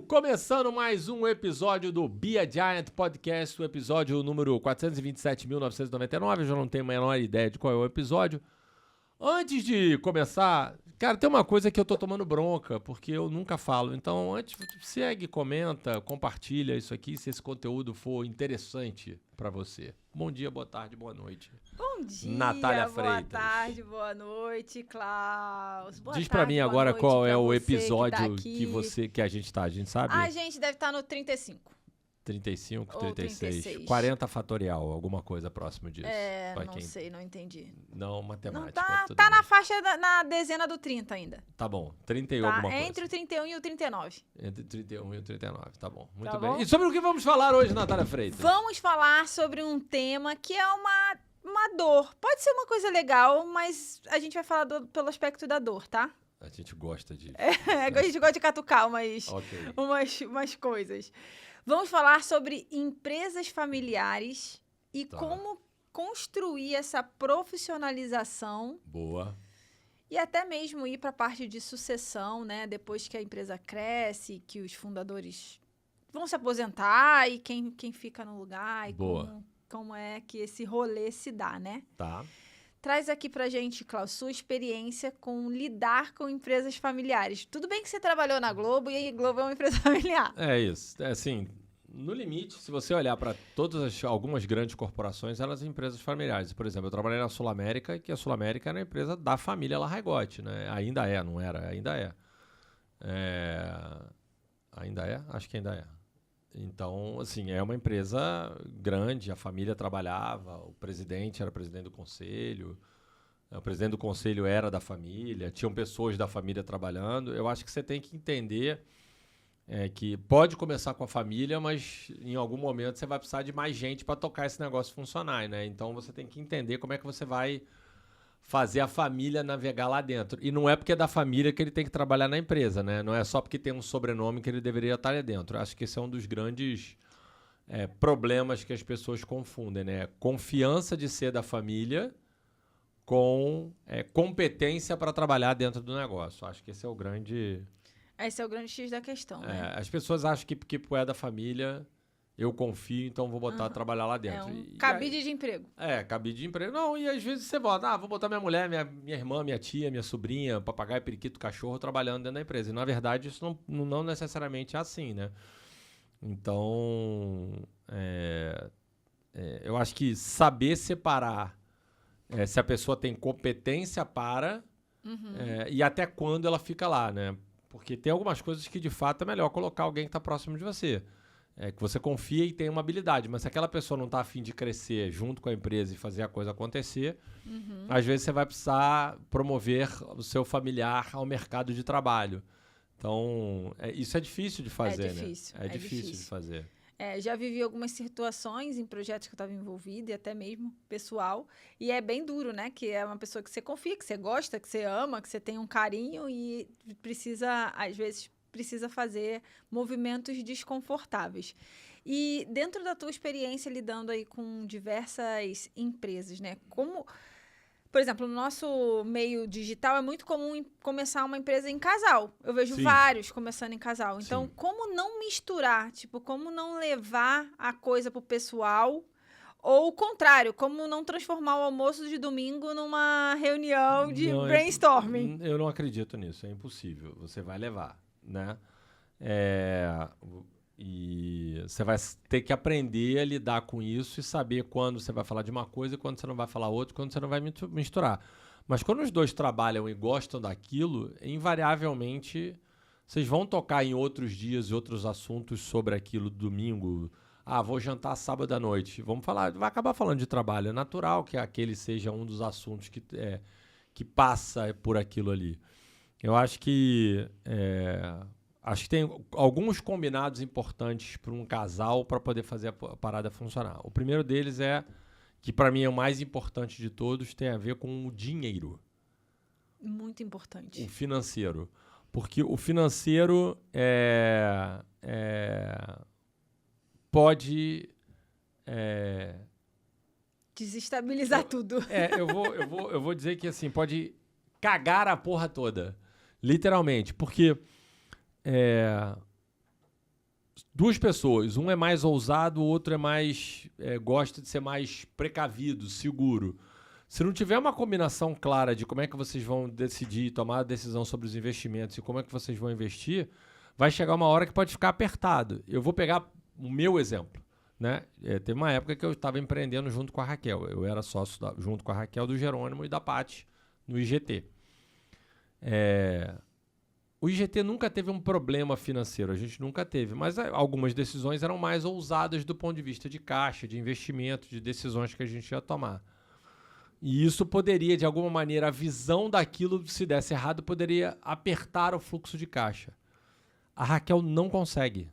Começando mais um episódio do Be a Giant Podcast, o episódio número 427.999, eu já não tenho a menor ideia de qual é o episódio. Antes de começar, cara, tem uma coisa que eu tô tomando bronca, porque eu nunca falo. Então, antes, segue, comenta, compartilha isso aqui, se esse conteúdo for interessante pra você. Bom dia, boa tarde, boa noite. Bom dia, Natália boa Freitas. tarde, boa noite, Klaus. Boa Diz tarde, pra mim boa agora noite qual é pra o você episódio que que a gente tá. A gente sabe? A gente deve estar no 35. 35, Ou 36. 36. 40 fatorial, alguma coisa próximo disso. Não sei, não entendi. Não, matemática. Não tudo tá bem. na faixa, na dezena do 30 ainda. Tá bom, 30 e Tá alguma coisa. entre o 31 e o 39. Entre 31 e o 39, tá bom. Muito Tá bem. bom? E sobre o que vamos falar hoje, Natália Freitas? Vamos falar sobre um tema que é uma dor. Pode ser uma coisa legal, mas a gente vai falar pelo aspecto da dor, tá? A gente gosta de... A gente gosta de catucar Ok. umas coisas. Vamos falar sobre empresas familiares e Tá. como construir essa profissionalização Boa. e até mesmo ir para a parte de sucessão, né? Depois que a empresa cresce, que os fundadores vão se aposentar e quem fica no lugar e Boa. como é que esse rolê se dá, né? Tá. Traz aqui pra gente, Klaus, sua experiência com lidar com empresas familiares. Tudo bem que você trabalhou na Globo e a Globo é uma empresa familiar. É isso. É assim, no limite, se você olhar para algumas grandes corporações, elas são empresas familiares. Por exemplo, eu trabalhei na Sul América, que a Sul América era uma empresa da família Larragotti, né? Ainda é, não era? Ainda é. Ainda é? Acho que ainda é. Então, assim, é uma empresa grande, a família trabalhava, o presidente era presidente do conselho, o presidente do conselho era da família, tinham pessoas da família trabalhando. Eu acho que você tem que entender que pode começar com a família, mas em algum momento você vai precisar de mais gente para tocar esse negócio funcionar, né? Então, você tem que entender como é que você vai fazer a família navegar lá dentro. E não é porque é da família que ele tem que trabalhar na empresa, né? Não é só porque tem um sobrenome que ele deveria estar ali dentro. Acho que esse é um dos grandes problemas que as pessoas confundem, né? Confiança de ser da família com competência para trabalhar dentro do negócio. Acho que esse é o grande... Esse é o grande X da questão, né? As pessoas acham que porque é da família... Eu confio, então vou botar a trabalhar lá dentro. Cabide de emprego. Cabide de emprego. Não, e às vezes você bota, vou botar minha mulher, minha irmã, minha tia, minha sobrinha, papagaio, periquito, cachorro trabalhando dentro da empresa. E na verdade isso não necessariamente é assim, né? Então, eu acho que saber separar se a pessoa tem competência para e até quando ela fica lá, né? Porque tem algumas coisas que de fato é melhor colocar alguém que está próximo de você. Que você confia e tem uma habilidade. Mas se aquela pessoa não está a fim de crescer junto com a empresa e fazer a coisa acontecer, às vezes você vai precisar promover o seu familiar ao mercado de trabalho. Então, isso é difícil de fazer, né? É difícil de fazer. Já vivi algumas situações em projetos que eu estava envolvida e até mesmo pessoal. E é bem duro, né? Que é uma pessoa que você confia, que você gosta, que você ama, que você tem um carinho e precisa, às vezes... precisa fazer movimentos desconfortáveis. E dentro da tua experiência lidando aí com diversas empresas, né? Como, por exemplo, no nosso meio digital é muito comum começar uma empresa em casal. Eu vejo Sim. vários começando em casal. Então, Sim. como não misturar? Tipo, como não levar a coisa pro pessoal? Ou o contrário, como não transformar o almoço de domingo numa reunião de brainstorming? Eu não acredito nisso, é impossível. Você vai levar, né? E você vai ter que aprender a lidar com isso e saber quando você vai falar de uma coisa e quando você não vai falar outra, quando você não vai misturar. Mas quando os dois trabalham e gostam daquilo, invariavelmente vocês vão tocar em outros dias e outros assuntos sobre aquilo domingo. Vou jantar sábado à noite. Vamos falar, vai acabar falando de trabalho. É natural que aquele seja um dos assuntos que passa por aquilo ali. Eu acho que tem alguns combinados importantes para um casal para poder fazer a parada funcionar. O primeiro deles que para mim é o mais importante de todos, tem a ver com o dinheiro. Muito importante. O financeiro. Porque o financeiro pode... desestabilizar tudo. Eu vou dizer que assim, pode cagar a porra toda. Literalmente. Porque duas pessoas, um é mais ousado, o outro é mais gosta de ser mais precavido, seguro. Se não tiver uma combinação clara de como é que vocês vão decidir, tomar a decisão sobre os investimentos e como é que vocês vão investir, vai chegar uma hora que pode ficar apertado. Eu vou pegar o meu exemplo. Né? Teve uma época que eu estava empreendendo junto com a Raquel. Eu era sócio junto com a Raquel do Jerônimo e da Paty no IGT. O IGT nunca teve um problema financeiro, a gente nunca teve, mas algumas decisões eram mais ousadas do ponto de vista de caixa, de investimento, de decisões que a gente ia tomar. E isso poderia, de alguma maneira, a visão daquilo, se desse errado, poderia apertar o fluxo de caixa. A Raquel não consegue.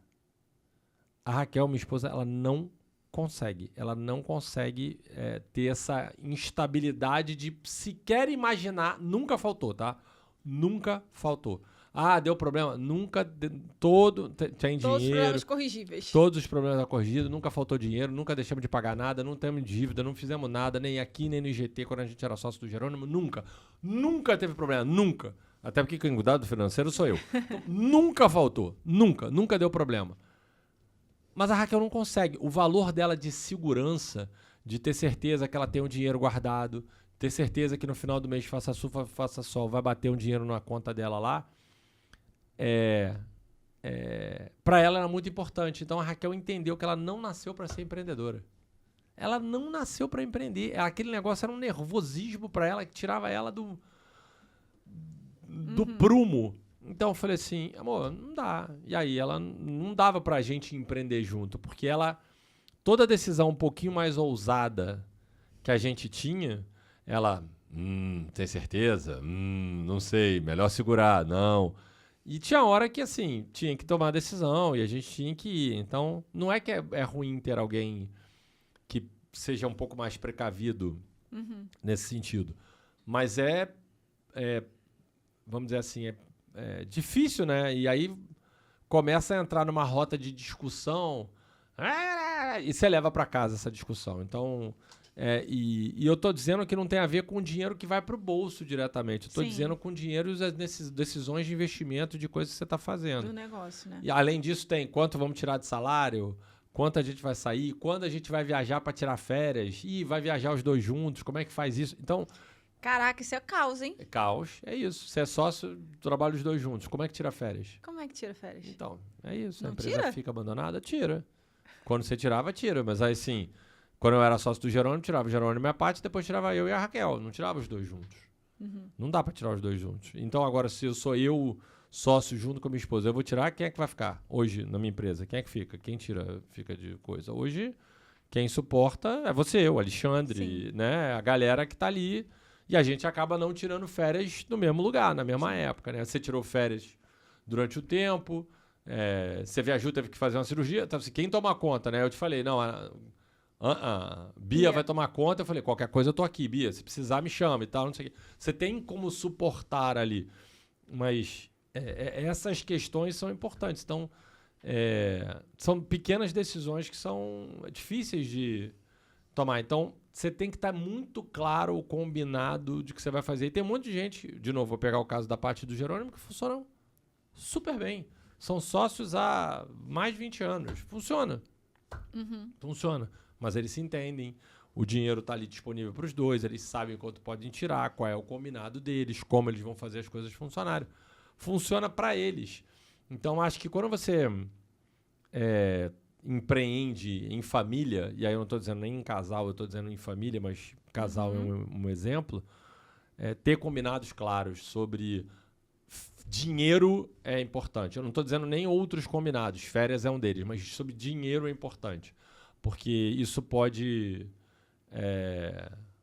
A Raquel, minha esposa, ela não consegue. Ela não consegue ter essa instabilidade de sequer imaginar. Nunca faltou, tá? Nunca faltou. Ah, deu problema? Nunca. Tem dinheiro. Todos os problemas corrigíveis. Todos os problemas corrigidos. Nunca faltou dinheiro. Nunca deixamos de pagar nada. Não temos dívida. Não fizemos nada. Nem aqui, nem no IGT, quando a gente era sócio do Jerônimo. Nunca. Nunca teve problema. Nunca. Até porque quem cuidar do financeiro sou eu. Então, nunca faltou. Nunca. Nunca deu problema. Mas a Raquel não consegue. O valor dela de segurança, de ter certeza que ela tem um dinheiro guardado, ter certeza que no final do mês, faça chuva, faça sol, vai bater um dinheiro na conta dela lá, para ela era muito importante. Então a Raquel entendeu que ela não nasceu para ser empreendedora. Ela não nasceu para empreender. Aquele negócio era um nervosismo para ela que tirava ela do prumo. Então eu falei assim, amor, não dá. E aí ela não dava pra gente empreender junto, porque toda decisão um pouquinho mais ousada que a gente tinha, ela, tem certeza? Não sei, melhor segurar, não. E tinha hora que, assim, tinha que tomar a decisão e a gente tinha que ir. Então, não é que é ruim ter alguém que seja um pouco mais precavido nesse sentido. Mas vamos dizer assim, é difícil, né? E aí começa a entrar numa rota de discussão e você leva para casa essa discussão. Então, e eu tô dizendo que não tem a ver com o dinheiro que vai para o bolso diretamente. Eu tô dizendo com dinheiro e as decisões de investimento de coisas que você está fazendo. Do negócio, né? E além disso tem quanto vamos tirar de salário, quanto a gente vai sair, quando a gente vai viajar para tirar férias, vai viajar os dois juntos, como é que faz isso? Então... Caraca, isso é caos, hein? É caos, é isso. Você é sócio, trabalha os dois juntos. Como é que tira férias? Como é que tira férias? Então, é isso. Não a empresa tira? fica abandonada, tira. Quando você tirava, tira. Mas aí, sim, quando eu era sócio do Jerônimo, tirava o Jerônimo e a Paty, depois tirava eu e a Raquel. Não tirava os dois juntos. Não dá pra tirar os dois juntos. Então, agora, se eu sou eu sócio junto com a minha esposa, eu vou tirar, quem é que vai ficar hoje na minha empresa? Quem é que fica? Quem tira, fica de coisa? Hoje, quem suporta é você, o Alexandre, né? A galera que tá ali. E a gente acaba não tirando férias no mesmo lugar, na mesma época, né? Você tirou férias durante o tempo, você viajou, teve que fazer uma cirurgia. Então, assim, quem toma conta, né? Eu te falei, não, Bia vai tomar conta. Eu falei, qualquer coisa eu tô aqui, Bia. Se precisar, me chama e tal, não sei o quê. Você tem como suportar ali. Mas essas questões são importantes. Então, são pequenas decisões que são difíceis de tomar. Então, você tem que estar muito claro o combinado de que você vai fazer. E tem um monte de gente, de novo, vou pegar o caso da Paty do Jerônimo, que funcionam super bem. São sócios há mais de 20 anos. Funciona. Funciona. Mas eles se entendem. O dinheiro está ali disponível para os dois. Eles sabem quanto podem tirar, qual é o combinado deles, como eles vão fazer as coisas funcionarem. Funciona para eles. Então, acho que quando você empreende em família, e aí eu não estou dizendo nem em casal, eu estou dizendo em família, mas casal é um exemplo, ter combinados claros sobre dinheiro é importante. Eu não estou dizendo nem outros combinados, férias é um deles, mas sobre dinheiro é importante, porque isso pode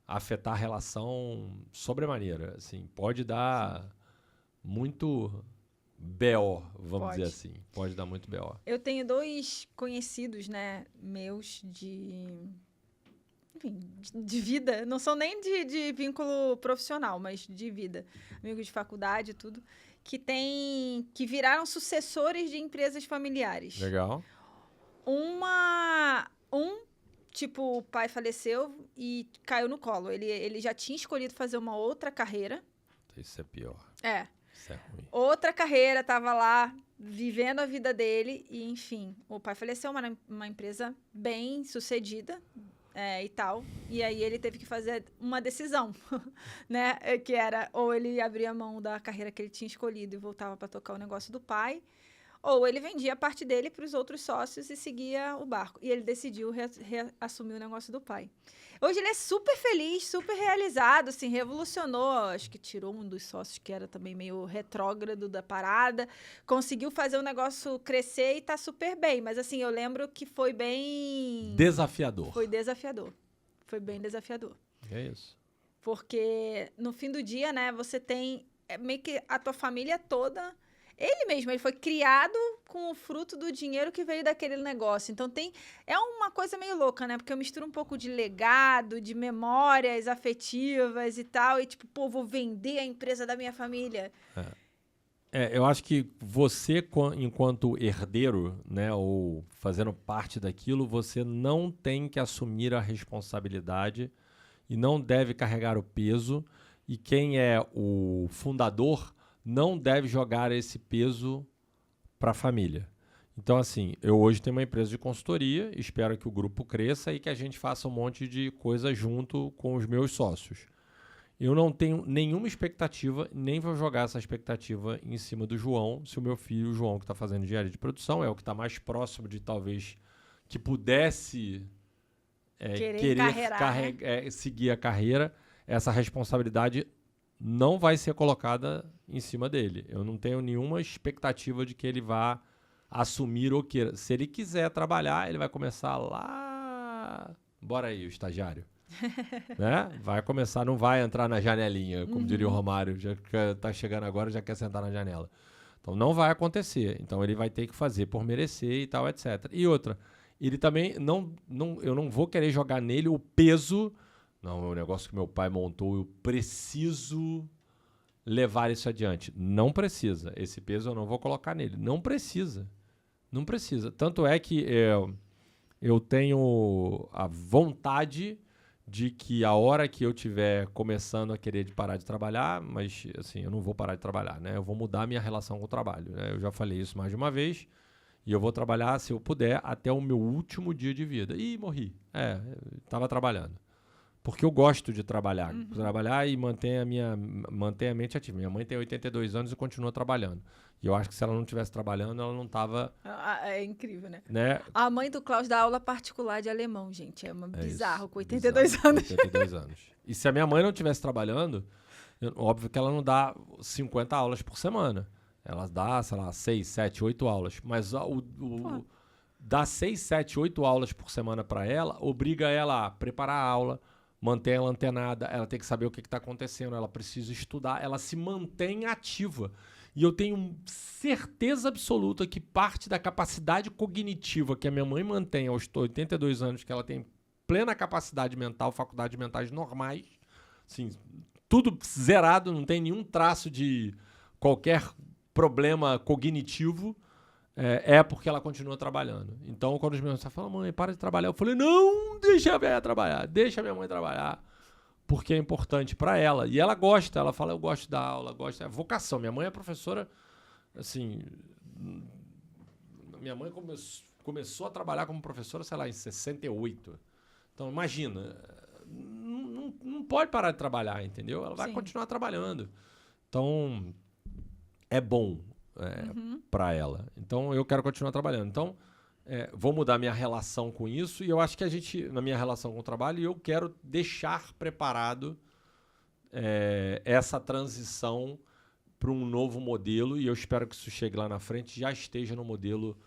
afetar a relação sobremaneira. Assim, pode dar muito... BO, vamos dizer assim. Pode dar muito BO. Eu tenho 2 conhecidos, né, meus de vida. Não são nem de vínculo profissional, mas de vida. Amigos de faculdade e tudo. Que viraram sucessores de empresas familiares. Legal. Tipo, o pai faleceu e caiu no colo. Ele já tinha escolhido fazer uma outra carreira. Isso é pior. Isso é ruim. Outra carreira, tava lá vivendo a vida dele e, enfim, o pai faleceu, uma empresa bem sucedida e tal. E aí ele teve que fazer uma decisão, né? Que era ou ele abria mão da carreira que ele tinha escolhido e voltava para tocar o negócio do pai, ou ele vendia a parte dele para os outros sócios e seguia o barco. E ele decidiu reassumir o negócio do pai. Hoje ele é super feliz, super realizado, assim, revolucionou. Acho que tirou um dos sócios que era também meio retrógrado da parada. Conseguiu fazer o negócio crescer e tá super bem. Mas, assim, eu lembro que foi bem... Desafiador. Foi desafiador. Foi bem desafiador. É isso. Porque no fim do dia, né, você tem meio que a tua família toda... Ele mesmo, ele foi criado com o fruto do dinheiro que veio daquele negócio. Então, é uma coisa meio louca, né? Porque eu misturo um pouco de legado, de memórias afetivas e tal. E tipo, pô, vou vender a empresa da minha família. Eu acho que você, enquanto herdeiro, né, ou fazendo parte daquilo, você não tem que assumir a responsabilidade e não deve carregar o peso. E quem é o fundador não deve jogar esse peso para a família. Então, assim, eu hoje tenho uma empresa de consultoria, espero que o grupo cresça e que a gente faça um monte de coisa junto com os meus sócios. Eu não tenho nenhuma expectativa, nem vou jogar essa expectativa em cima do João, se o meu filho, o João, que está fazendo engenharia de produção, é o que está mais próximo de talvez que pudesse querer seguir a carreira, essa responsabilidade não vai ser colocada em cima dele. Eu não tenho nenhuma expectativa de que ele vá assumir ou queira. Se ele quiser trabalhar, ele vai começar lá... Bora aí, o estagiário. Né? Vai começar, não vai entrar na janelinha, como diria o Romário. Já tá chegando agora, já quer sentar na janela. Então, não vai acontecer. Então, ele vai ter que fazer por merecer e tal, etc. E outra, ele também... eu não vou querer jogar nele o peso... Não, é um negócio que meu pai montou, eu preciso levar isso adiante. Não precisa. Esse peso eu não vou colocar nele. Não precisa. Não precisa. Tanto é que eu tenho a vontade de que a hora que eu estiver começando a querer parar de trabalhar, mas assim, eu não vou parar de trabalhar, né? Eu vou mudar a minha relação com o trabalho, né? Eu já falei isso mais de uma vez. E eu vou trabalhar, se eu puder, até o meu último dia de vida. Ih, morri. Estava trabalhando. Porque eu gosto de trabalhar. Trabalhar e manter a mente ativa. Minha mãe tem 82 anos e continua trabalhando. E eu acho que se ela não estivesse trabalhando, ela não estava... É incrível, né? né? A mãe do Klaus dá aula particular de alemão, gente. É bizarro, com 82 anos. 82 anos. E se a minha mãe não estivesse trabalhando, óbvio que ela não dá 50 aulas por semana. Ela dá, sei lá, 6, 7, 8 aulas. Mas dar 6, 7, 8 aulas por semana para ela, obriga ela a preparar a aula, manter ela antenada, ela tem que saber o que está acontecendo, ela precisa estudar, ela se mantém ativa. E eu tenho certeza absoluta que parte da capacidade cognitiva que a minha mãe mantém aos 82 anos, que ela tem plena capacidade mental, faculdades mentais normais, assim, tudo zerado, não tem nenhum traço de qualquer problema cognitivo, porque ela continua trabalhando. Então, quando os meus falam, mãe, para de trabalhar, eu falei, não, deixa a velha trabalhar, deixa a minha mãe trabalhar, porque é importante para ela. E ela gosta, ela fala, eu gosto da aula, gosto, é vocação. Minha mãe é professora, assim, minha mãe começou a trabalhar como professora, sei lá, em 68. Então, imagina, não pode parar de trabalhar, entendeu? Ela vai continuar trabalhando. Então, é bom para ela. Então, eu quero continuar trabalhando. Então, vou mudar minha relação com isso e eu acho que na minha relação com o trabalho, eu quero deixar preparado essa transição para um novo modelo e eu espero que isso chegue lá na frente já esteja no modelo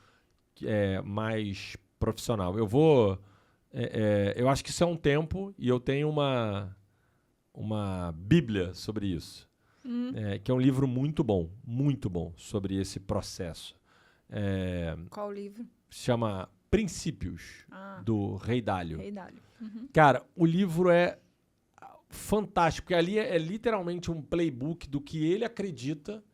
mais profissional. Eu acho que isso é um tempo e eu tenho uma bíblia sobre isso. Que é um livro muito bom sobre esse processo. Qual livro? Se chama Princípios, do Ray Dalio. Uhum. Cara, o livro é fantástico, porque ali é literalmente um playbook do que ele acredita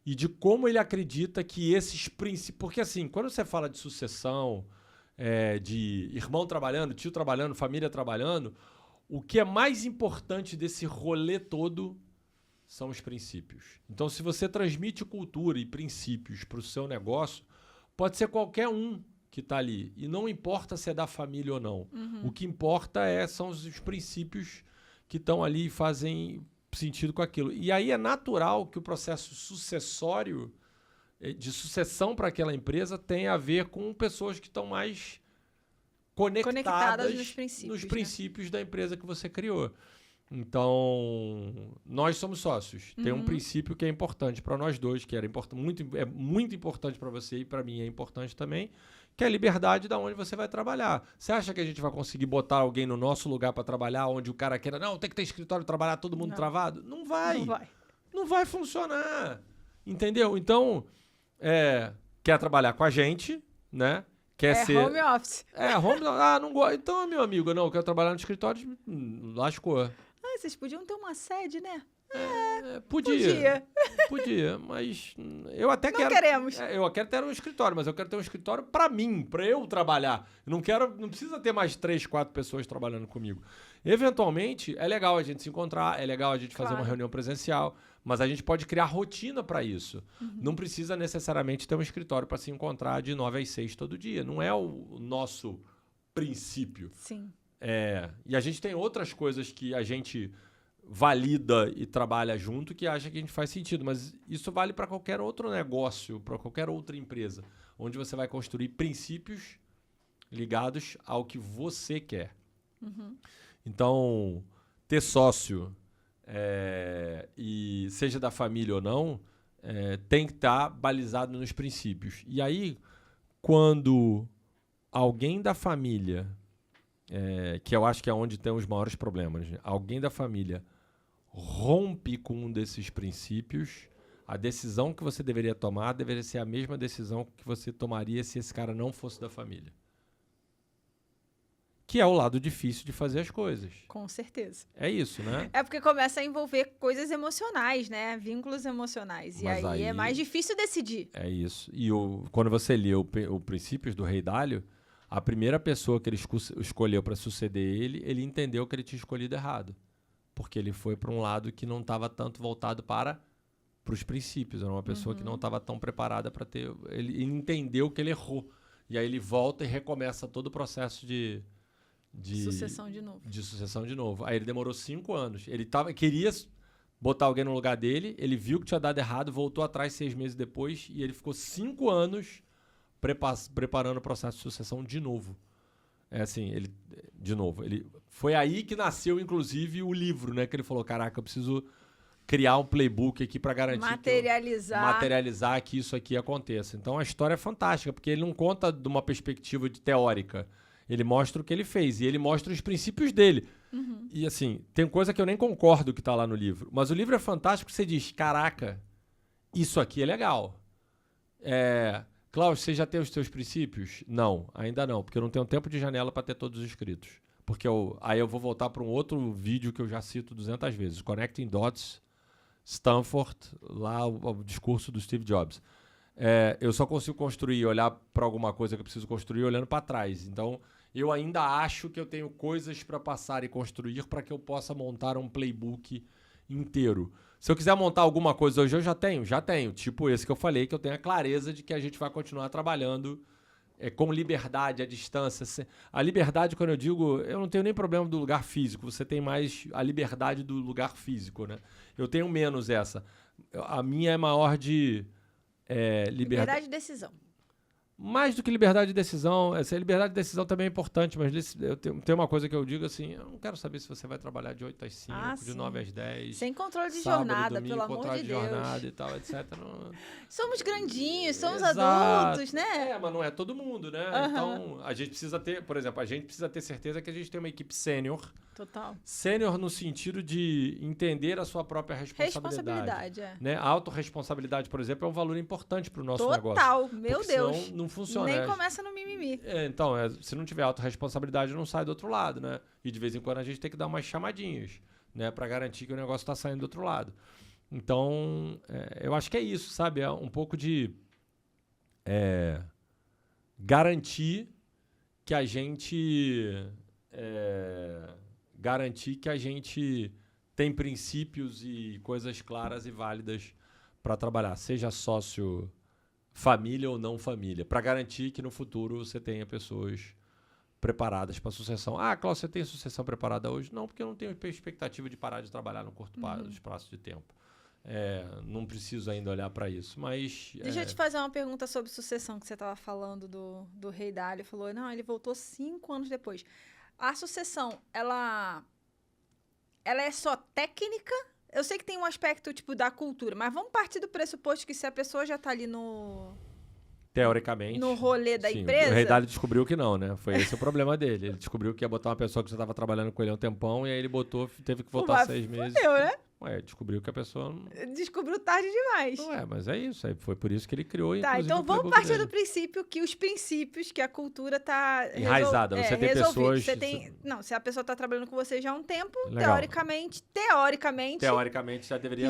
e de como ele acredita que esses princípios... Porque assim, quando você fala de sucessão, de irmão trabalhando, tio trabalhando, família trabalhando, o que é mais importante desse rolê todo são os princípios. Então, se você transmite cultura e princípios para o seu negócio, pode ser qualquer um que está ali. E não importa se é da família ou não. O que importa são os princípios que estão ali e fazem sentido com aquilo. E aí é natural que o processo sucessório, de sucessão para aquela empresa, tenha a ver com pessoas que estão mais conectadas nos princípios né? da empresa que você criou. Então, nós somos sócios. Tem um princípio que é importante para nós dois, que é muito importante para você e para mim é importante também, que é a liberdade da onde você vai trabalhar. Você acha que a gente vai conseguir botar alguém no nosso lugar para trabalhar, onde o cara queira, não, tem que ter escritório, trabalhar todo mundo travado? Não vai. Não vai funcionar. Entendeu? Então, quer trabalhar com a gente, né? Quer ser home office. Não gosto. Então, meu amigo, não, eu quero trabalhar no escritório, lascou. Vocês podiam ter uma sede, né? Podia, mas eu até quero. Não queremos. Eu quero ter um escritório, mas eu quero ter um escritório para mim, para eu trabalhar. Eu não precisa ter mais 3, 4 pessoas trabalhando comigo. Eventualmente, é legal a gente se encontrar, é legal a gente fazer uma reunião presencial, mas a gente pode criar rotina para isso. Não precisa necessariamente ter um escritório para se encontrar de 9 às 6 todo dia. Não é o nosso princípio. Sim. E a gente tem outras coisas que a gente valida e trabalha junto que acha que a gente faz sentido, mas isso vale para qualquer outro negócio, para qualquer outra empresa, onde você vai construir princípios ligados ao que você quer. Então, ter sócio, e seja da família ou não, tem que estar balizado nos princípios. E aí, quando alguém da família, que eu acho que é onde tem os maiores problemas, né? Alguém da família rompe com um desses princípios, a decisão que você deveria tomar deveria ser a mesma decisão que você tomaria se esse cara não fosse da família. Que é o lado difícil de fazer as coisas. Com certeza. É isso, né? É porque começa a envolver coisas emocionais, né? Vínculos emocionais. Mas e aí é mais difícil decidir. É isso. E quando você lê o Princípios do Rei Dalio, a primeira pessoa que ele escolheu para suceder ele entendeu que ele tinha escolhido errado. Porque ele foi para um lado que não estava tanto voltado para os princípios. Era uma pessoa que não estava tão preparada para ter... Ele entendeu que ele errou. E aí ele volta e recomeça todo o processo de sucessão de novo. De sucessão de novo. Aí ele demorou 5 anos. Ele queria botar alguém no lugar dele, ele viu que tinha dado errado, voltou atrás 6 meses depois e ele ficou 5 anos preparando o processo de sucessão de novo. Foi aí que nasceu, inclusive, o livro, né? Que ele falou, caraca, eu preciso criar um playbook aqui para garantir materializar que isso aqui aconteça. Então, a história é fantástica, porque ele não conta de uma perspectiva teórica. Ele mostra o que ele fez e ele mostra os princípios dele. E, assim, tem coisa que eu nem concordo que tá lá no livro. Mas o livro é fantástico porque você diz, caraca, isso aqui é legal. Cláudio, você já tem os seus princípios? Não, ainda não, porque eu não tenho tempo de janela para ter todos escritos. Porque aí eu vou voltar para um outro vídeo que eu já cito 200 vezes. Connecting Dots, Stanford, lá o discurso do Steve Jobs. Eu só consigo construir, olhar para alguma coisa que eu preciso construir olhando para trás. Então, eu ainda acho que eu tenho coisas para passar e construir para que eu possa montar um playbook inteiro. Se eu quiser montar alguma coisa hoje, eu já tenho. Tipo esse que eu falei, que eu tenho a clareza de que a gente vai continuar trabalhando com liberdade, à distância. A liberdade, quando eu digo, eu não tenho nem problema do lugar físico, você tem mais a liberdade do lugar físico, né? Eu tenho menos essa. A minha é maior de liberdade de decisão. Mais do que liberdade de decisão, liberdade de decisão também é importante, mas eu tenho uma coisa que eu digo assim, eu não quero saber se você vai trabalhar de 8 às 5, de 9 às 10. Sem controle de sábado, jornada, domingo, pelo amor de Deus. Jornada e tal, etc. Não... Somos grandinhos, somos adultos, né? Mas não é todo mundo, né? Então, a gente precisa ter, por exemplo, certeza que a gente tem uma equipe sênior. Total. Sênior no sentido de entender a sua própria responsabilidade. Né? A autorresponsabilidade, por exemplo, é um valor importante para o nosso negócio. Total, meu Deus. Senão não funciona. Nem começa no mimimi. Então, se não tiver autorresponsabilidade, não sai do outro lado, né? E de vez em quando a gente tem que dar umas chamadinhas, né? Para garantir que o negócio está saindo do outro lado. Então, eu acho que é isso, sabe? É um pouco de garantir que a gente tem princípios e coisas claras e válidas para trabalhar, seja sócio, família ou não família, para garantir que no futuro você tenha pessoas preparadas para sucessão. Ah, Cláudio, você tem sucessão preparada hoje? Não, porque eu não tenho expectativa de parar de trabalhar no curto espaço de tempo. Não preciso ainda olhar para isso, mas... Deixa eu te fazer uma pergunta sobre sucessão, que você estava falando do Rei Dalio. Falou, não, ele voltou 5 anos depois. A sucessão, ela é só técnica? Eu sei que tem um aspecto, tipo, da cultura, mas vamos partir do pressuposto que se a pessoa já está ali teoricamente, no rolê da sim, empresa... O Rei Dalio descobriu que não, né? Foi esse o problema dele. Ele descobriu que ia botar uma pessoa que já estava trabalhando com ele há um tempão, e aí ele teve que voltar 6 meses. Né? Descobriu que a pessoa... Descobriu tarde demais. Não mas é isso. Foi por isso que ele criou, tá, então vamos partir do princípio que os princípios, que a cultura tá... enraizada. Você tem pessoas... se a pessoa tá trabalhando com você já há um tempo, legal. Teoricamente já deveria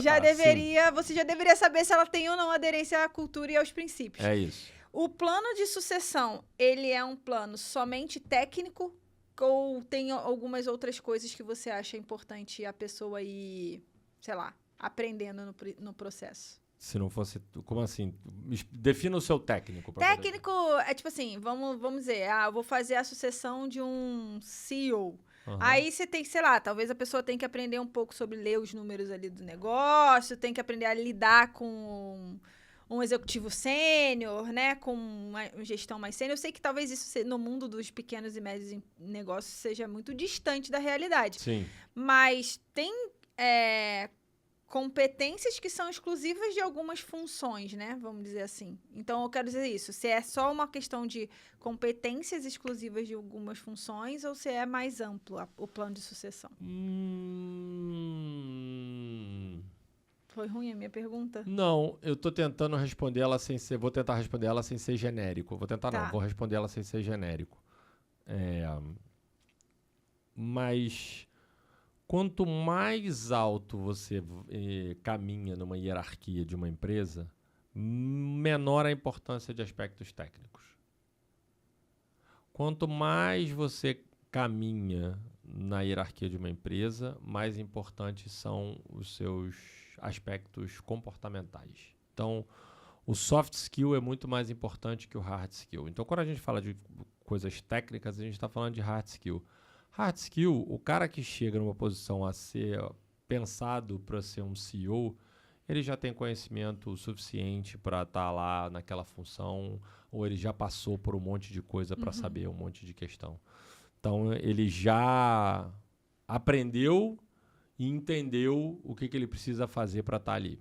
você já deveria saber se ela tem ou não aderência à cultura e aos princípios. É isso. O plano de sucessão, ele é um plano somente técnico ou tem algumas outras coisas que você acha importante a pessoa ir, sei lá, aprendendo no processo? Se não fosse... Como assim? Defina o seu técnico. Técnico é tipo assim, vamos dizer, eu vou fazer a sucessão de um CEO. Aí você tem que, sei lá, talvez a pessoa tenha que aprender um pouco sobre ler os números ali do negócio, tem que aprender a lidar com um executivo sênior, né, com uma gestão mais sênior. Eu sei que talvez isso no mundo dos pequenos e médios negócios seja muito distante da realidade. Sim. Mas tem competências que são exclusivas de algumas funções, né, vamos dizer assim. Então, eu quero dizer isso. Se é só uma questão de competências exclusivas de algumas funções ou se é mais amplo o plano de sucessão? Foi ruim a minha pergunta? Não, eu tô tentando responder ela sem ser... Vou tentar responder ela sem ser genérico. Vou tentar não, vou responder ela sem ser genérico. Mas quanto mais alto você caminha numa hierarquia de uma empresa, menor a importância de aspectos técnicos. Quanto mais você caminha na hierarquia de uma empresa, mais importantes são os seus aspectos comportamentais. Então, o soft skill é muito mais importante que o hard skill. Então, quando a gente fala de coisas técnicas, a gente está falando de hard skill. Hard skill, o cara que chega numa posição a ser pensado para ser um CEO, ele já tem conhecimento suficiente para estar lá naquela função, ou ele já passou por um monte de coisa para saber um monte de questão. Então, ele já aprendeu e entendeu o que ele precisa fazer para estar ali.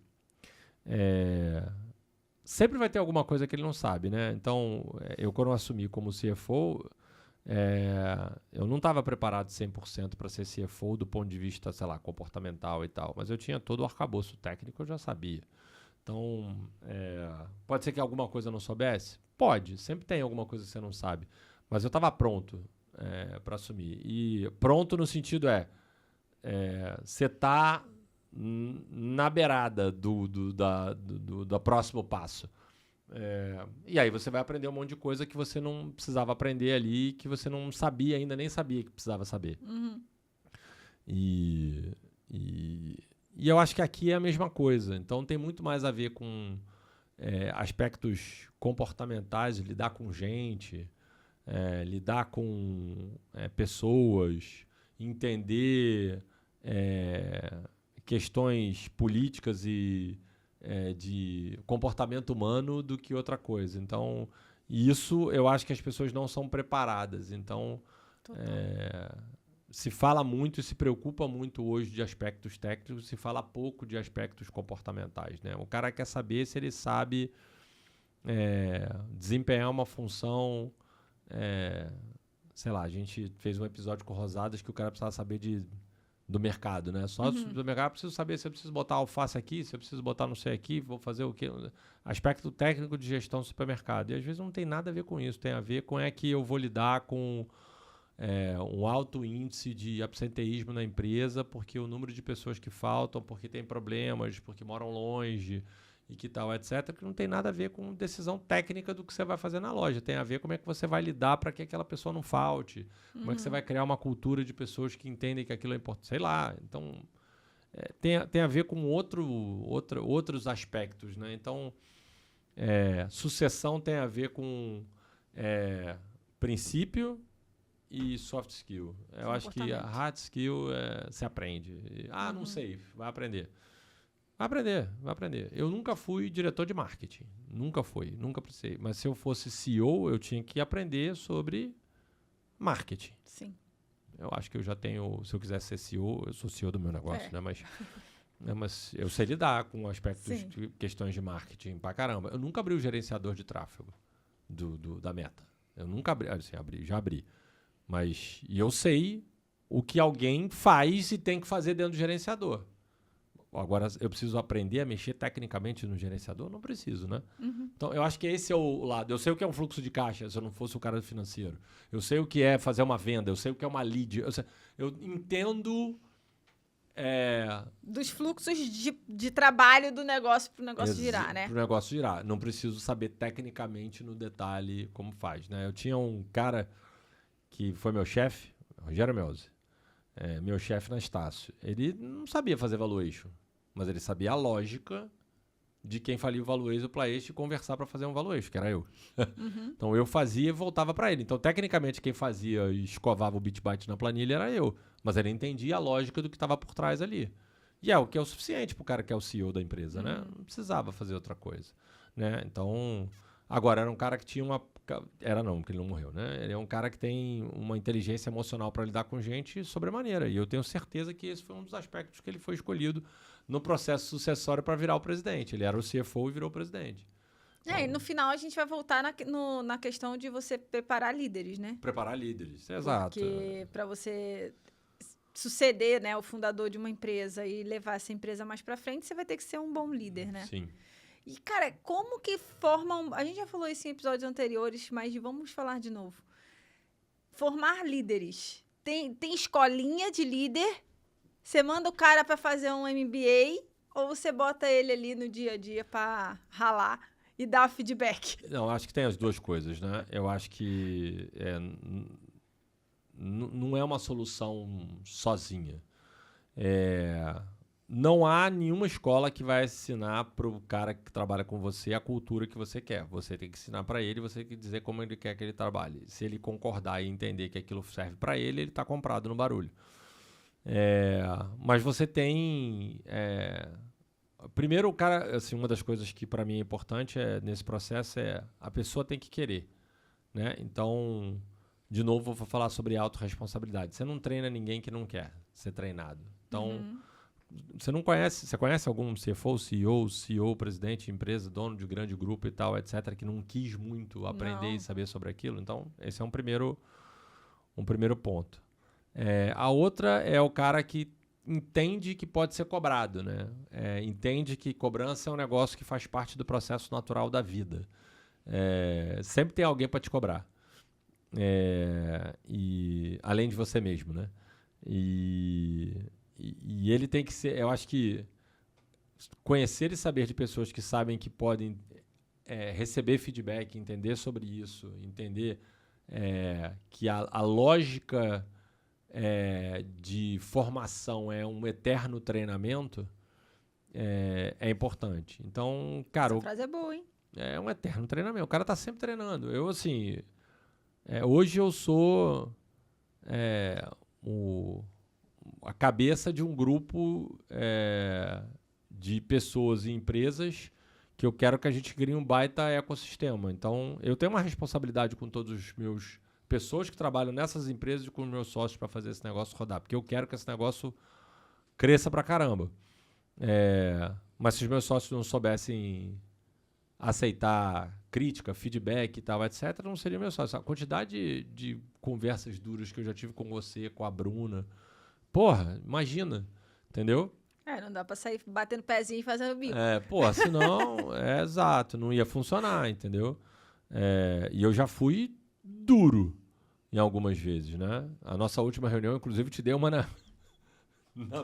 Sempre vai ter alguma coisa que ele não sabe, né? Então, eu quando assumi como CFO, eu não estava preparado 100% para ser CFO do ponto de vista, sei lá, comportamental e tal, mas eu tinha todo o arcabouço técnico, eu já sabia. Então, pode ser que alguma coisa eu não soubesse? Pode, sempre tem alguma coisa que você não sabe, mas eu estava pronto para assumir. E pronto no sentido você está na beirada do próximo passo. E aí você vai aprender um monte de coisa que você não precisava aprender ali, que você não sabia ainda, nem sabia que precisava saber. E eu acho que aqui é a mesma coisa. Então tem muito mais a ver com aspectos comportamentais, lidar com gente, lidar com pessoas, entender questões políticas e de comportamento humano do que outra coisa. Então, isso eu acho que as pessoas não são preparadas. Então, se fala muito e se preocupa muito hoje de aspectos técnicos, se fala pouco de aspectos comportamentais, né? O cara quer saber se ele sabe desempenhar uma função... sei lá, a gente fez um episódio com Rosadas que o cara precisava saber do mercado, né? Só do mercado eu preciso saber se eu preciso botar alface aqui, se eu preciso botar não sei aqui, vou fazer o quê? Aspecto técnico de gestão do supermercado. E às vezes não tem nada a ver com isso, tem a ver com que eu vou lidar com um alto índice de absenteísmo na empresa, porque o número de pessoas que faltam, porque tem problemas, porque moram longe e que tal, etc., que não tem nada a ver com decisão técnica do que você vai fazer na loja. Tem a ver como é que você vai lidar para que aquela pessoa não falte, como é que você vai criar uma cultura de pessoas que entendem que aquilo é importante, sei lá. Então, tem a ver com outros aspectos, né? Então, sucessão tem a ver com princípio e soft skill. Eu acho que a hard skill se aprende. Não sei, vai aprender. Vai aprender. Eu nunca fui diretor de marketing. Nunca precisei. Mas se eu fosse CEO, eu tinha que aprender sobre marketing. Sim. Eu acho que eu já tenho... Se eu quiser ser CEO, eu sou CEO do meu negócio, né? Mas eu sei lidar com aspectos de questões de marketing pra caramba. Eu nunca abri o gerenciador de tráfego da Meta. Eu nunca abri. Assim, já abri. Mas eu sei o que alguém faz e tem que fazer dentro do gerenciador. Agora, eu preciso aprender a mexer tecnicamente no gerenciador? Não preciso, né? Então, eu acho que esse é o lado. Eu sei o que é um fluxo de caixa, se eu não fosse o cara financeiro. Eu sei o que é fazer uma venda, eu sei o que é uma lead. Eu entendo... dos fluxos de trabalho do negócio para o negócio girar, né? Para o negócio girar. Não preciso saber tecnicamente no detalhe como faz, né? Eu tinha um cara que foi meu chefe, Rogério Melzi, meu chefe na Estácio. Ele não sabia fazer valuation, mas ele sabia a lógica de quem faria o valuation do Plaest e conversar para fazer um valuation, que era eu. Então eu fazia e voltava para ele. Então, tecnicamente, quem fazia e escovava o bit byte na planilha era eu. Mas ele entendia a lógica do que estava por trás ali. E é o que é o suficiente para o cara que é o CEO da empresa, né? Não precisava fazer outra coisa, né? Então, agora, era um cara que tinha uma... Era não, porque ele não morreu, né? Ele é um cara que tem uma inteligência emocional para lidar com gente sobremaneira. E eu tenho certeza que esse foi um dos aspectos que ele foi escolhido no processo sucessório para virar o presidente. Ele era o CFO e virou o presidente. E no final a gente vai voltar na questão de você preparar líderes, né? Preparar líderes, exato. Porque para você suceder, né, o fundador de uma empresa e levar essa empresa mais para frente, você vai ter que ser um bom líder, né? Sim. E, cara, como que formam... A gente já falou isso em episódios anteriores, mas vamos falar de novo. Formar líderes. Tem escolinha de líder? Você manda o cara para fazer um MBA ou você bota ele ali no dia a dia para ralar e dar feedback? Não, acho que tem as duas coisas, né? Eu acho que não é uma solução sozinha. Não há nenhuma escola que vai ensinar para o cara que trabalha com você a cultura que você quer. Você tem que ensinar para ele, você tem que dizer como ele quer que ele trabalhe. Se ele concordar e entender que aquilo serve para ele, ele está comprado no barulho. Mas você tem... Primeiro, o cara... Assim, uma das coisas que para mim é importante nesse processo a pessoa tem que querer, né? Então, de novo, vou falar sobre autorresponsabilidade. Você não treina ninguém que não quer ser treinado. Então... Você conhece algum CFO, CEO, presidente de empresa, dono de grande grupo e tal, etc., que não quis muito aprender e saber sobre aquilo? Então, esse é um primeiro ponto. A outra é o cara que entende que pode ser cobrado, né? Entende que cobrança é um negócio que faz parte do processo natural da vida. Sempre tem alguém para te cobrar. E além de você mesmo, né? E ele tem que ser... Eu acho que conhecer e saber de pessoas que sabem que podem receber feedback, entender sobre isso, entender que a lógica de formação é um eterno treinamento, é importante. Então, cara... Essa frase é boa, hein? É um eterno treinamento. O cara tá sempre treinando. Eu, assim... hoje eu sou a cabeça de um grupo de pessoas e empresas que eu quero que a gente crie um baita ecossistema. Então, eu tenho uma responsabilidade com todos os meus pessoas que trabalham nessas empresas e com os meus sócios para fazer esse negócio rodar, porque eu quero que esse negócio cresça pra caramba. Mas se os meus sócios não soubessem aceitar crítica, feedback e tal, etc., não seria meu sócio. A quantidade de conversas duras que eu já tive com você, com a Bruna... Porra, imagina, entendeu? Não dá pra sair batendo pezinho e fazendo bico. Senão, exato, não ia funcionar, entendeu? E eu já fui duro em algumas vezes, né? A nossa última reunião, inclusive, te dei uma na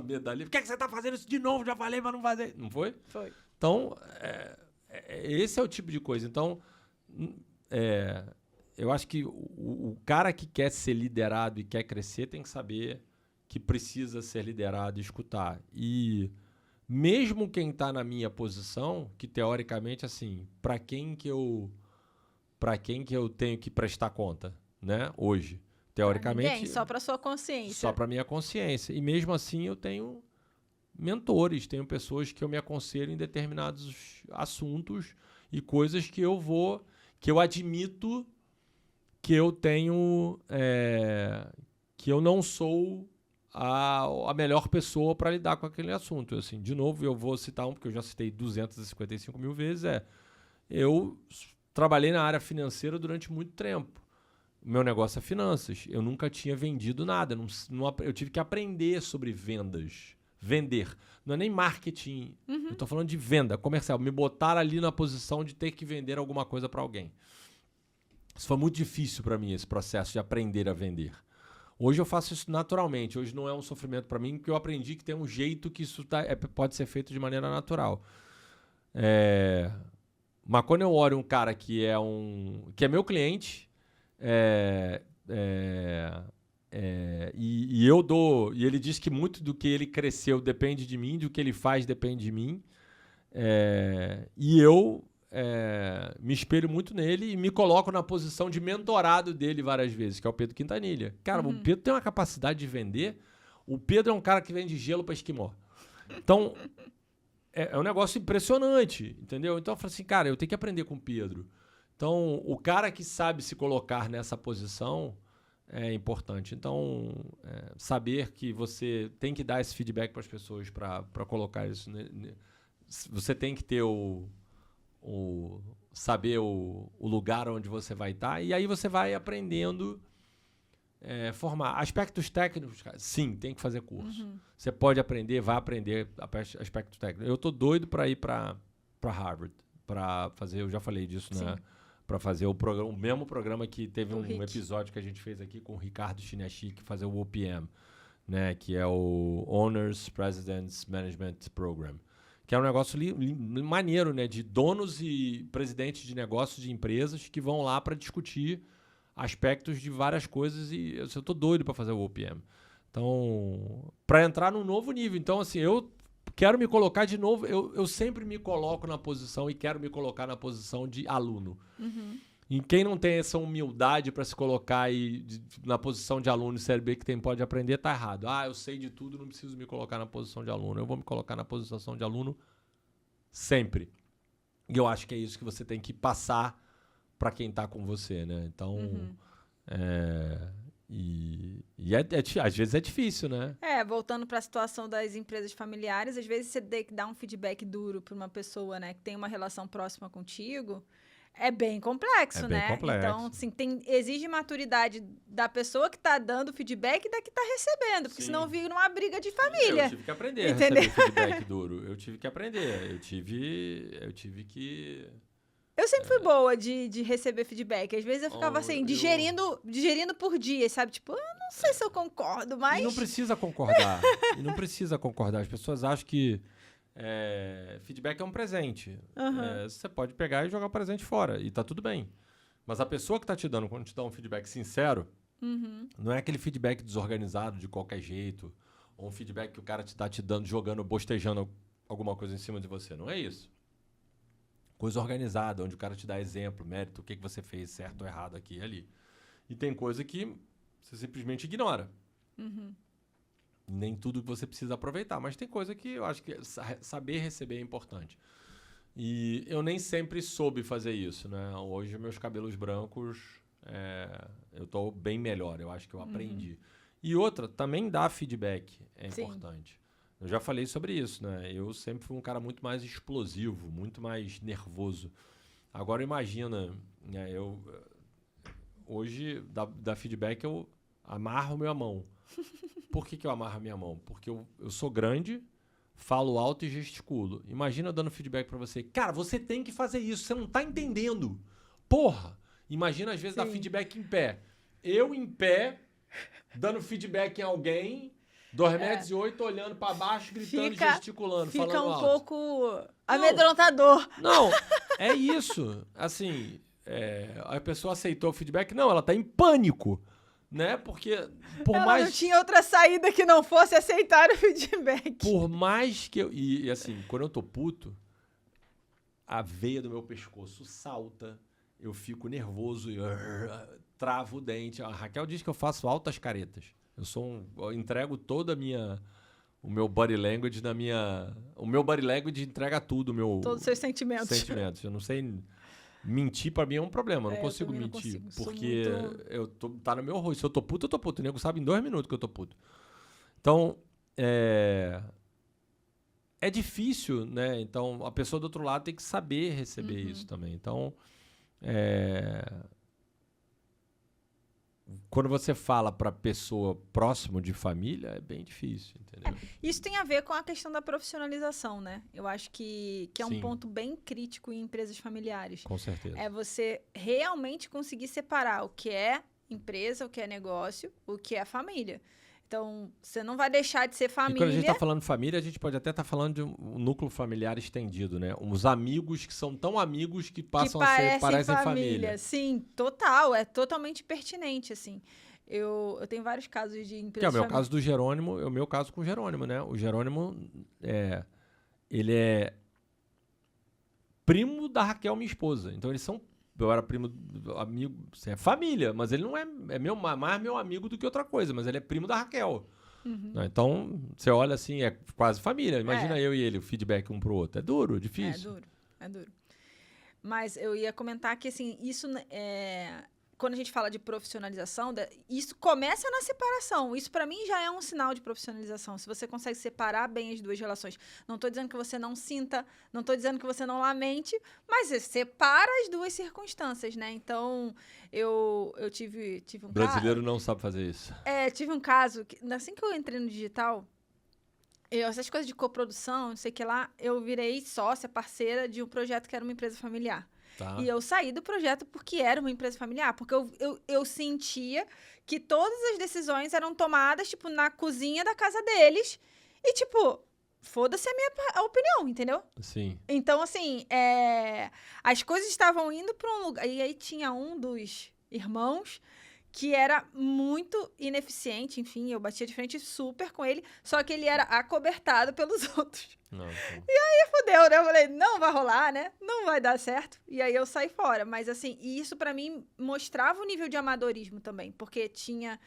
medalha. Por que você tá fazendo isso de novo? Já falei pra não fazer. Não foi? Foi. Então, esse é o tipo de coisa. Então, eu acho que o cara que quer ser liderado e quer crescer tem que saber que precisa ser liderado e escutar. E mesmo quem está na minha posição, que teoricamente, assim, para quem que eu tenho que prestar conta, né? Hoje, teoricamente, ninguém, só para sua consciência. Só para minha consciência. E mesmo assim, eu tenho mentores, tenho pessoas que eu me aconselho em determinados assuntos e coisas que eu admito que eu tenho, que eu não sou a melhor pessoa para lidar com aquele assunto. Assim, de novo, eu vou citar porque eu já citei 255 mil vezes, eu trabalhei na área financeira durante muito tempo. O meu negócio é finanças. Eu nunca tinha vendido nada. Eu tive que aprender sobre vendas. Vender. Não é nem marketing. Eu estou falando de venda comercial. Me botaram ali na posição de ter que vender alguma coisa para alguém. Isso foi muito difícil para mim, esse processo de aprender a vender. Hoje eu faço isso naturalmente. Hoje não é um sofrimento para mim, porque eu aprendi que tem um jeito que isso pode ser feito de maneira natural. Mas quando eu olho um cara que é meu cliente, e ele diz que muito do que ele cresceu depende de mim, do que ele faz depende de mim, e eu me espelho muito nele e me coloco na posição de mentorado dele várias vezes, que é o Pedro Quintanilha. Cara, o Pedro tem uma capacidade de vender. O Pedro é um cara que vende gelo para esquimó. Então, é um negócio impressionante, entendeu? Então eu falo assim, cara, eu tenho que aprender com o Pedro. Então, o cara que sabe se colocar nessa posição é importante. Então, saber que você tem que dar esse feedback para as pessoas para colocar isso. Você tem que ter saber o lugar onde você vai estar, e aí você vai aprendendo, formar. Aspectos técnicos, cara, sim, tem que fazer curso. Você pode aprender, vai aprender aspectos técnicos. Eu tô doido para ir para Harvard, para fazer, eu já falei disso, né? Para fazer o mesmo programa que teve um episódio que a gente fez aqui com o Ricardo Chinachi, fazer o OPM, né? Que é o Owners Presidents Management Program. Que é um negócio maneiro, né? De donos e presidentes de negócios de empresas que vão lá para discutir aspectos de várias coisas, e eu tô doido para fazer o OPM. Então, para entrar num novo nível. Então, assim, eu quero me colocar de novo, eu sempre me coloco na posição e quero me colocar na posição de aluno. E quem não tem essa humildade para se colocar na posição de aluno e saber que pode aprender, tá errado. Eu sei de tudo, não preciso me colocar na posição de aluno. Eu vou me colocar na posição de aluno sempre. E eu acho que é isso que você tem que passar para quem está com você, né? Então, às vezes é difícil, né? Voltando para a situação das empresas familiares, às vezes você tem que dar um feedback duro para uma pessoa, né, que tem uma relação próxima contigo. É bem complexo, né? Complexo. Então, assim, exige maturidade da pessoa que está dando feedback e da que está recebendo, porque senão vira uma briga de família. Eu tive que aprender a receber feedback duro. Eu tive que aprender. Eu tive que... Eu sempre fui boa de receber feedback. Às vezes eu ficava assim, digerindo por dia, sabe? Tipo, eu não sei se eu concordo, mas... E não precisa concordar. As pessoas acham que feedback é um presente. Você pode pegar e jogar o presente fora, e tá tudo bem. Mas a pessoa que tá te dando, quando te dá um feedback sincero, não é aquele feedback desorganizado de qualquer jeito, ou um feedback que o cara tá te dando, jogando, bostejando alguma coisa em cima de você. Não é isso. Coisa organizada, onde o cara te dá exemplo, mérito, o que você fez certo ou errado aqui e ali. E tem coisa que você simplesmente ignora. Nem tudo que você precisa aproveitar, mas tem coisa que eu acho que saber receber é importante. E eu nem sempre soube fazer isso, né? Hoje, meus cabelos brancos, eu tô bem melhor, eu acho que eu aprendi. E outra, também dar feedback é importante. Eu já falei sobre isso, né? Eu sempre fui um cara muito mais explosivo, muito mais nervoso. Agora imagina, né? Hoje, da feedback, eu amarro minha mão. Por que eu amarro a minha mão? Porque eu sou grande, falo alto e gesticulo. Imagina eu dando feedback pra você. Cara, você tem que fazer isso, você não tá entendendo. Porra! Imagina, às vezes, dar feedback em pé. Eu em pé, dando feedback em alguém, 2,8 metros, olhando pra baixo, gritando, gesticulando, falando alto. Fica um pouco amedrontador. Não, é isso. Assim, a pessoa aceitou o feedback. Não, ela tá em pânico. né? Porque por Ela mais... não tinha outra saída que não fosse aceitar o feedback. Por mais que eu... E assim, quando eu tô puto, a veia do meu pescoço salta, eu fico nervoso, travo o dente. A Raquel diz que eu faço altas caretas. Eu entrego toda a minha... O meu body language na minha... O meu body language entrega tudo, Todos os seus sentimentos. Eu não sei... Mentir pra mim é um problema, eu não consigo também não mentir. consigo. Porque muito... tá no meu rosto. Se eu tô puto, eu tô puto. O nego sabe em 2 minutos que eu tô puto. Então, é difícil, né? Então, a pessoa do outro lado tem que saber receber isso também. Então, quando você fala pra pessoa próximo de família, é bem difícil, entendeu? Isso tem a ver com a questão da profissionalização, né? Eu acho que é um Sim. ponto bem crítico em empresas familiares. Com certeza. É você realmente conseguir separar o que é empresa, o que é negócio, o que é família. Então, você não vai deixar de ser E família. quando a gente tá falando família, a gente pode até estar falando de um núcleo familiar estendido, né? Uns amigos que são tão amigos que passam a ser, parecem família. Sim, total. É totalmente pertinente, assim. Eu tenho vários casos de empresas... Que é o meu caso do Jerônimo, é o meu caso com o Jerônimo, né? O Jerônimo, ele é primo da Raquel, minha esposa. Então, eu era primo, amigo, é família, mas ele não é mais meu amigo do que outra coisa, mas ele é primo da Raquel. Né? Então, você olha assim, é quase família. Imagina eu e ele, o feedback um pro outro. É duro, difícil. É duro. Mas eu ia comentar que, assim, isso quando a gente fala de profissionalização, isso começa na separação. Isso, para mim, já é um sinal de profissionalização. Se você consegue separar bem as duas relações. Não estou dizendo que você não sinta, não estou dizendo que você não lamente, mas você separa as duas circunstâncias, né? Então, eu tive um caso... O brasileiro não sabe fazer isso. Tive um caso, assim que eu entrei no digital, essas coisas de coprodução, não sei o que lá, eu virei sócia, parceira de um projeto que era uma empresa familiar. Tá. E eu saí do projeto porque era uma empresa familiar, porque eu sentia que todas as decisões eram tomadas, tipo, na cozinha da casa deles e, tipo, foda-se a minha opinião, entendeu? Sim. Então, assim, as coisas estavam indo para um lugar... E aí tinha um dos irmãos que era muito ineficiente, enfim, eu batia de frente super com ele, só que ele era acobertado pelos outros. Não, então. Fudeu, né? Eu falei, não vai rolar, né? Não vai dar certo. E aí eu saí fora. Mas, assim, e isso pra mim mostrava o nível de amadorismo também. Porque tinha,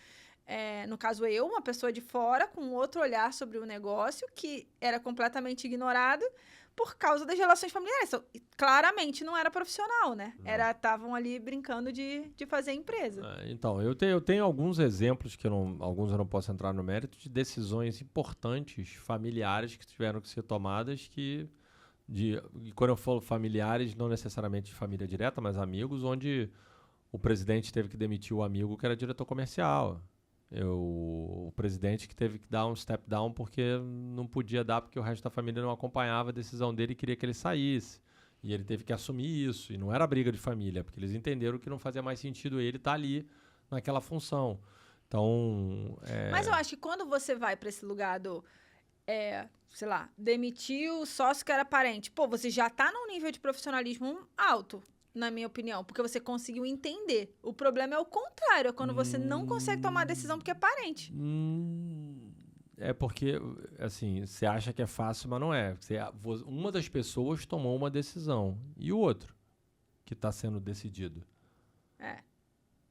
no caso eu, uma pessoa de fora com outro olhar sobre o negócio que era completamente ignorado por causa das relações familiares. Então, claramente não era profissional, né? Estavam ali brincando de fazer empresa. Então, eu tenho alguns exemplos, alguns eu não posso entrar no mérito, de decisões importantes, familiares, que tiveram que ser tomadas, e quando eu falo familiares, não necessariamente de família direta, mas amigos, onde o presidente teve que demitir o amigo que era diretor comercial. O presidente que teve que dar um step down porque não podia dar, porque o resto da família não acompanhava a decisão dele e queria que ele saísse. E ele teve que assumir isso. E não era briga de família, porque eles entenderam que não fazia mais sentido ele estar ali naquela função. Então... Mas eu acho que quando você vai para esse lugar do... sei lá, demitir o sócio que era parente. Pô, você já tá num nível de profissionalismo alto, na minha opinião, porque você conseguiu entender. O problema é o contrário, é quando você não consegue tomar a decisão porque é parente. É porque, assim, você acha que é fácil, mas não é. Uma das pessoas tomou uma decisão e o outro que está sendo decidido.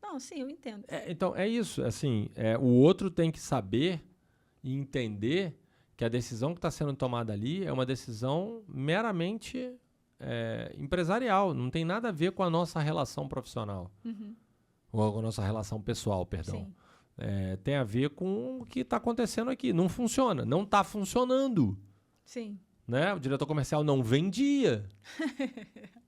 Não, sim, eu entendo. Então, é isso. Assim, o outro tem que saber e entender que a decisão que está sendo tomada ali é uma decisão meramente empresarial. Não tem nada a ver com a nossa relação profissional. Ou com a nossa relação pessoal, perdão. Sim. Tem a ver com o que está acontecendo aqui. Não funciona. Não está funcionando. Sim. Né? O diretor comercial não vendia.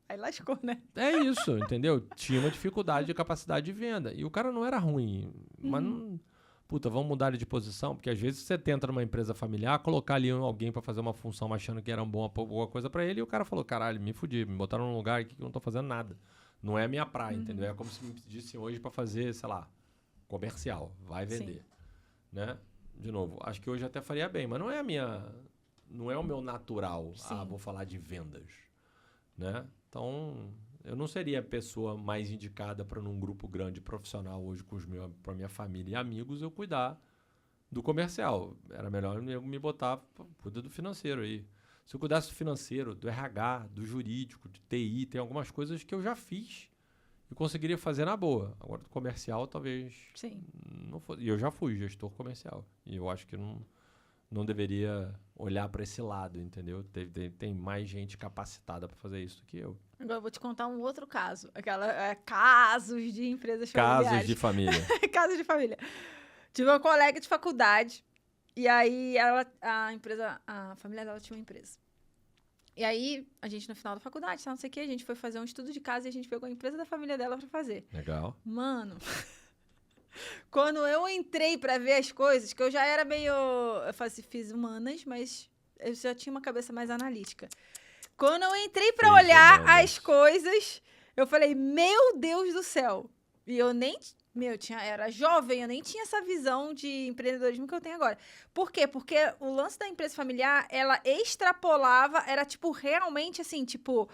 Aí lascou, né? É isso, entendeu? Tinha uma dificuldade de capacidade de venda. E o cara não era ruim. Mas não... Puta, vamos mudar ele de posição, porque às vezes você tenta numa empresa familiar, colocar ali alguém pra fazer uma função achando que era uma boa coisa pra ele, e o cara falou, caralho, me fudi, me botaram num lugar aqui que eu não tô fazendo nada. Não é a minha praia, entendeu? É como se me pedissem hoje pra fazer, sei lá, comercial, vai vender. Né? De novo, acho que hoje até faria bem, mas não é o meu natural. Sim. Vou falar de vendas. Né? Então, Eu não seria a pessoa mais indicada para num grupo grande profissional hoje para minha família e amigos eu cuidar do comercial. Era melhor eu me botar, cuida do financeiro aí. Se eu cuidasse do financeiro, do RH, do jurídico, de TI, tem algumas coisas que eu já fiz e conseguiria fazer na boa. Agora, do comercial, talvez não fosse. E eu já fui gestor comercial. E eu acho que não deveria olhar para esse lado, entendeu? Tem mais gente capacitada para fazer isso do que eu. Agora eu vou te contar um outro caso. Casos de empresas familiares. Casos de família. Casos de família. Tive uma colega de faculdade e aí a família dela tinha uma empresa. E aí, a gente no final da faculdade, não sei o que, a gente foi fazer um estudo de casa e a gente pegou a empresa da família dela pra fazer. Legal. Mano, quando eu entrei pra ver as coisas, que eu já era meio... Eu fiz humanas, mas eu já tinha uma cabeça mais analítica. Quando eu entrei pra olhar as coisas, eu falei, meu Deus do céu. E eu nem... era jovem, eu nem tinha essa visão de empreendedorismo que eu tenho agora. Por quê? Porque o lance da empresa familiar, ela extrapolava, era tipo, realmente assim, tipo,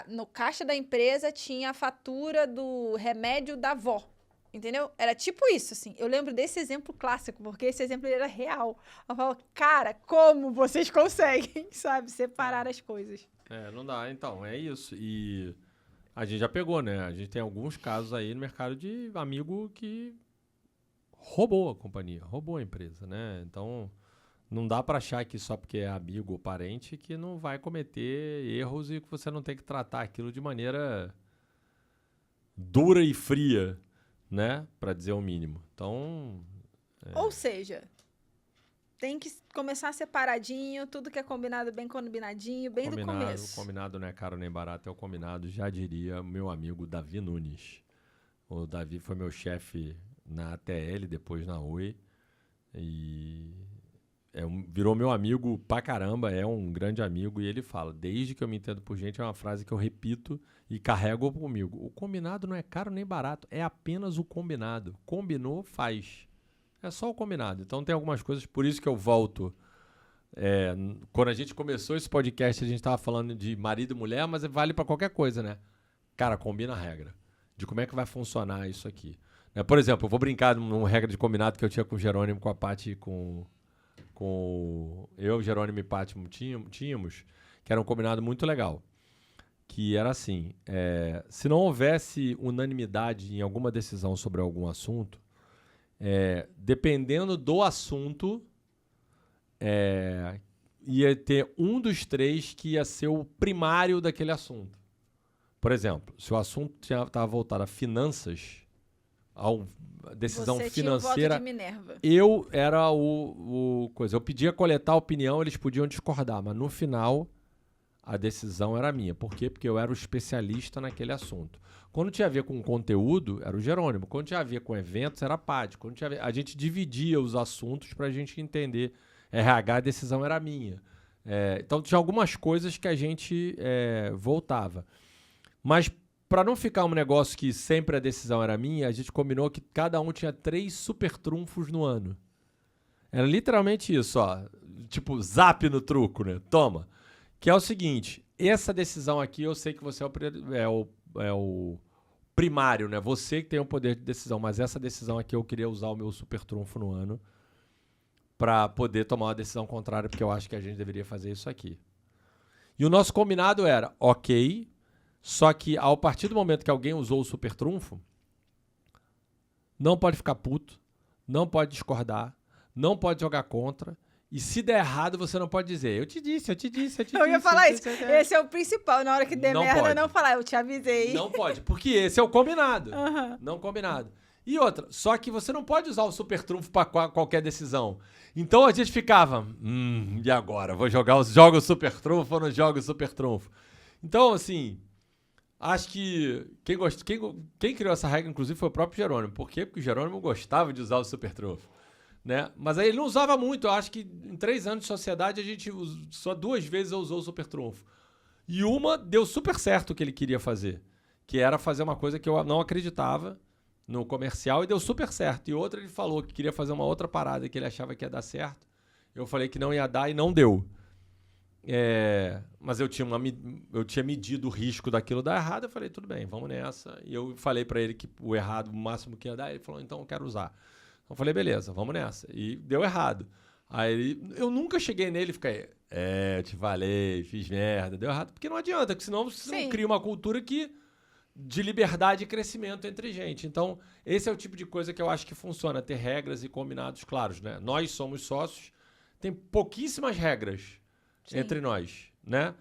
no caixa da empresa tinha a fatura do remédio da avó. Entendeu? Era tipo isso, assim. Eu lembro desse exemplo clássico, porque esse exemplo era real. Eu falo, cara, como vocês conseguem, sabe, separar as coisas? Não dá. Então, é isso. E a gente já pegou, né? A gente tem alguns casos aí no mercado de amigo que roubou a companhia, roubou a empresa, né? Então, não dá pra achar que só porque é amigo ou parente que não vai cometer erros e que você não tem que tratar aquilo de maneira dura e fria, né? Pra dizer o mínimo. Então... Ou seja, tem que começar separadinho, tudo que é combinado bem combinadinho, bem do começo. Combinado não é caro nem barato, é o combinado, já diria meu amigo Davi Nunes. O Davi foi meu chefe na ATL, depois na Oi. E virou meu amigo pra caramba, é um grande amigo. E ele fala, desde que eu me entendo por gente, é uma frase que eu repito e carrego comigo. O combinado não é caro nem barato, é apenas o combinado. Combinou, faz. É só o combinado. Então tem algumas coisas, por isso que eu volto. Quando a gente começou esse podcast, a gente estava falando de marido e mulher, mas vale para qualquer coisa, né? Cara, combina a regra de como é que vai funcionar isso aqui. Por exemplo, eu vou brincar numa regra de combinado que eu tinha com o Jerônimo, com a Paty, eu, Jerônimo e Paty tínhamos, que era um combinado muito legal. Que era assim, se não houvesse unanimidade em alguma decisão sobre algum assunto, dependendo do assunto, ia ter um dos três que ia ser o primário daquele assunto. Por exemplo, se o assunto estava voltado a finanças, a decisão Você financeira, tinha o voto de Minerva. eu era o coisa. Eu podia coletar a opinião, eles podiam discordar, mas no final a decisão era minha. Por quê? Porque eu era o especialista naquele assunto. Quando tinha a ver com conteúdo, era o Jerônimo. Quando tinha a ver com eventos, era a Paty. Quando tinha a ver, a gente dividia os assuntos para a gente entender. RH, a decisão era minha. Então, tinha algumas coisas que a gente voltava. Mas, para não ficar um negócio que sempre a decisão era minha, a gente combinou que cada um tinha 3 super trunfos no ano. Era literalmente isso, ó. Tipo, zap no truco, né? Toma. Que é o seguinte, essa decisão aqui eu sei que você é o primário, né? Você que tem o poder de decisão, mas essa decisão aqui eu queria usar o meu super trunfo no ano para poder tomar uma decisão contrária, porque eu acho que a gente deveria fazer isso aqui. E o nosso combinado era, ok, só que ao partir do momento que alguém usou o super trunfo, não pode ficar puto, não pode discordar, não pode jogar contra. E se der errado, você não pode dizer, eu te disse. Eu ia falar isso. Esse é o principal. Na hora que der merda, não falar, eu te avisei. Não pode, porque esse é o combinado. Uhum. Não combinado. E outra, só que você não pode usar o super trunfo para qualquer decisão. Então a gente ficava, e agora? Jogo o super trunfo ou não jogo o super trunfo? Então, assim, acho que quem criou essa regra, inclusive, foi o próprio Jerônimo. Por quê? Porque o Jerônimo gostava de usar o super trunfo. Né? Mas aí ele não usava muito. Eu acho que em 3 anos de sociedade a gente só 2 vezes usou o super trunfo. E uma deu super certo o que ele queria fazer, que era fazer uma coisa que eu não acreditava no comercial e deu super certo. E outra ele falou que queria fazer uma outra parada que ele achava que ia dar certo. Eu falei que não ia dar e não deu. Mas eu tinha medido o risco daquilo dar errado. Eu falei, tudo bem, vamos nessa. E eu falei para ele que o errado, o máximo que ia dar, ele falou, então eu quero usar. Então eu falei, beleza, vamos nessa. E deu errado. Aí eu nunca cheguei nele e fiquei, eu te falei, fiz merda, deu errado. Porque não adianta, porque senão você não cria uma cultura de liberdade e crescimento entre gente. Então, esse é o tipo de coisa que eu acho que funciona, ter regras e combinados claros, né? Nós somos sócios, tem pouquíssimas regras entre nós, né?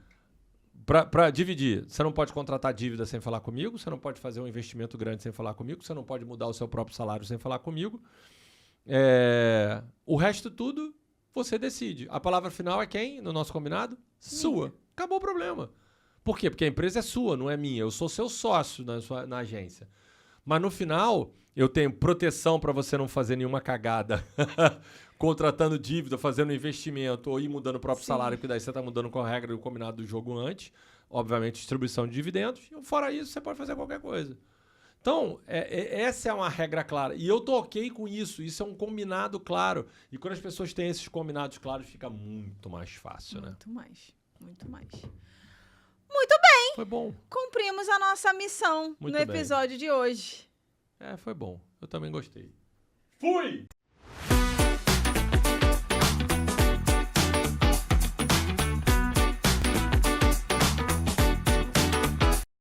Para dividir, você não pode contratar dívida sem falar comigo, você não pode fazer um investimento grande sem falar comigo, você não pode mudar o seu próprio salário sem falar comigo. O resto tudo, você decide. A palavra final é quem no nosso combinado? Sua. Acabou o problema. Por quê? Porque a empresa é sua, não é minha. Eu sou seu sócio na agência. Mas no final, eu tenho proteção para você não fazer nenhuma cagada contratando dívida, fazendo investimento ou ir mudando o próprio salário, que daí você está mudando com a regra do combinado do jogo antes. Obviamente, distribuição de dividendos. E fora isso, você pode fazer qualquer coisa. Então, essa é uma regra clara. E eu tô ok com isso. Isso é um combinado claro. E quando as pessoas têm esses combinados claros, fica muito mais fácil, né? Muito mais. Muito mais. Muito bem. Foi bom. Cumprimos a nossa missão no episódio de hoje. Foi bom. Eu também gostei. Fui!